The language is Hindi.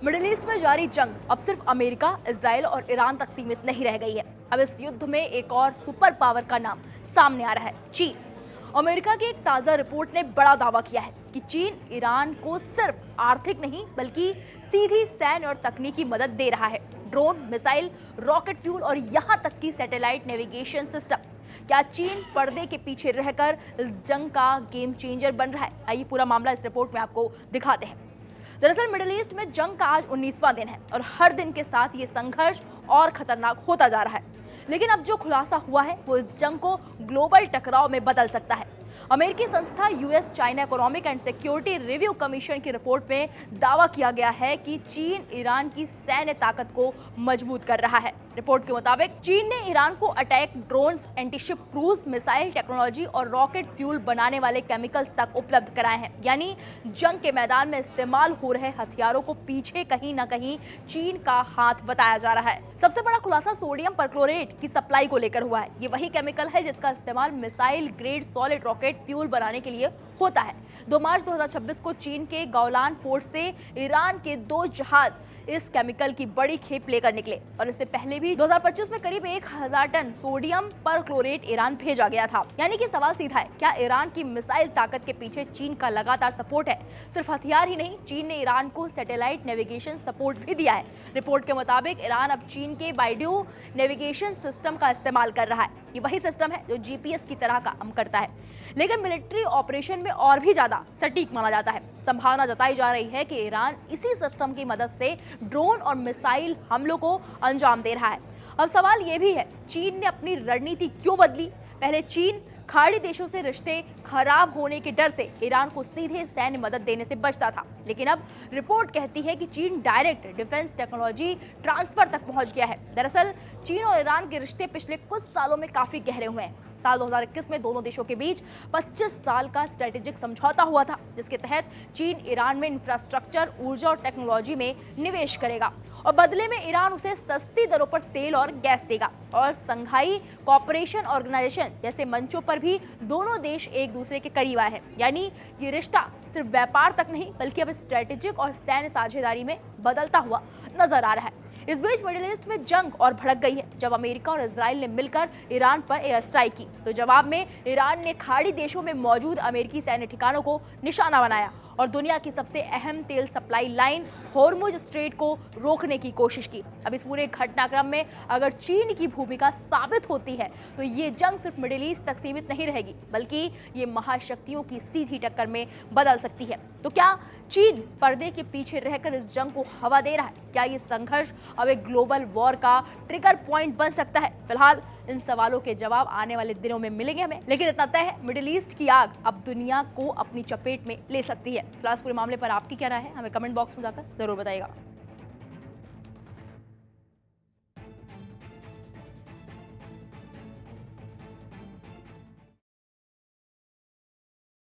मिडिल ईस्ट में जारी जंग अब सिर्फ अमेरिका, इजराइल और ईरान तक सीमित नहीं रह गई है। अब इस युद्ध में एक और सुपर पावर का नाम सामने आ रहा है, चीन। अमेरिका की एक ताजा रिपोर्ट ने बड़ा दावा किया है कि चीन ईरान को सिर्फ आर्थिक नहीं बल्कि सीधी सैन्य और तकनीकी मदद दे रहा है। ड्रोन, मिसाइल, रॉकेट फ्यूल और यहाँ तक की सैटेलाइट नेविगेशन सिस्टम। क्या चीन पर्दे के पीछे रहकर इस जंग का गेम चेंजर बन रहा है? आइए पूरा मामला इस रिपोर्ट में आपको दिखाते हैं। दरअसल मिडिल ईस्ट में जंग का आज 19वां दिन है और हर दिन के साथ ये संघर्ष और खतरनाक होता जा रहा है। लेकिन अब जो खुलासा हुआ है वो इस जंग को ग्लोबल टकराव में बदल सकता है। अमेरिकी संस्था US China economic and security review commission की रिपोर्ट में दावा किया गया है कि चीन ईरान की सैन्य ताकत को मजबूत कर रहा है। रिपोर्ट के मुताबिक चीन ने ईरान को attack drones, antiship cruise missile technology और रॉकेट फ्यूल बनाने वाले केमिकल्स तक उपलब्ध कराए हैं। यानी जंग के मैदान में इस्तेमाल हो रहे हथियारों को पीछे कहीं ना कहीं चीन का हाथ बताया जा रहा है। सबसे बड़ा खुलासा सोडियम परक्लोरेट की सप्लाई को लेकर हुआ है। ये वही केमिकल है जिसका इस्तेमाल missile grade solid rocket fuel बनाने के लिए होता है। 2 मार्च 2026 को चीन के गौलान पोर्ट से ईरान के 2 जहाज इस केमिकल की बड़ी खेप लेकर निकले और इससे पहले भी 2025 में करीब 1000 टन सोडियम परक्लोरेट ईरान भेजा गया था। यानी कि सवाल सीधा है, क्या ईरान की मिसाइल ताकत के पीछे चीन का लगातार सपोर्ट है? सिर्फ हथियार ही नहीं, चीन ने ईरान को सैटेलाइट नेविगेशन सपोर्ट भी दिया है। रिपोर्ट के मुताबिक ईरान अब चीन के बाइड्यू नेविगेशन सिस्टम का इस्तेमाल कर रहा है। ये वही सिस्टम है जो जीपीएस की तरह काम करता है, लेकिन मिलिट्री ऑपरेशन में और भी ज्यादा सटीक माना जाता है। संभावना जताई जा रही है कि ईरान इसी सिस्टम की मदद से ड्रोन और मिसाइल हमलों को अंजाम दे रहा है। अब सवाल यह भी है, चीन ने अपनी रणनीति क्यों बदली? पहले चीन खाड़ी देशों से रिश्ते खराब होने के डर से ईरान को सीधे सैन्य मदद देने से बचता था, लेकिन अब रिपोर्ट कहती है कि चीन डायरेक्ट डिफेंस टेक्नोलॉजी ट्रांसफर तक पहुंच गया है। दरअसल चीन और ईरान के रिश्ते पिछले कुछ सालों में काफी गहरे हुए हैं। साल 2021 में दोनों देशों के बीच 25 साल का स्ट्रेटेजिक समझौता हुआ था, जिसके तहत चीन ईरान में इंफ्रास्ट्रक्चर, ऊर्जा और टेक्नोलॉजी में निवेश करेगा और बदले में ईरान उसे सस्ती दरों पर तेल और गैस देगा। और संघाई कोऑपरेशन ऑर्गेनाइजेशन जैसे मंचों पर भी दोनों देश एक दूसरे के करीब आए हैं। यानी ये रिश्ता सिर्फ व्यापार तक नहीं बल्कि अब स्ट्रेटेजिक और सैन्य साझेदारी में बदलता हुआ नजर आ रहा है। इस बीच मिडिल ईस्ट में जंग और भड़क गई है जब अमेरिका और इजराइल ने मिलकर ईरान पर एयर स्ट्राइक की, तो जवाब में ईरान ने खाड़ी देशों में मौजूद अमेरिकी सैन्य ठिकानों को निशाना बनाया और दुनिया की सबसे अहम तेल सप्लाई लाइन होर्मुज स्ट्रेट को रोकने की कोशिश की। अब इस पूरे घटनाक्रम में अगर चीन की भूमिका साबित होती है तो ये जंग सिर्फ मिडिल ईस्ट तक सीमित नहीं रहेगी बल्कि ये महाशक्तियों की सीधी टक्कर में बदल सकती है। तो क्या चीन पर्दे के पीछे रहकर इस जंग को हवा दे रहा है? क्या ये संघर्ष अब एक ग्लोबल वॉर का ट्रिगर पॉइंट बन सकता है? फिलहाल इन सवालों के जवाब आने वाले दिनों में मिलेंगे हमें, लेकिन इतना तय है, मिडिल ईस्ट की आग अब दुनिया को अपनी चपेट में ले सकती है। फिलहाल पूरे मामले पर आपकी क्या राय है? हमें कमेंट बॉक्स में जाकर जरूर बताइएगा।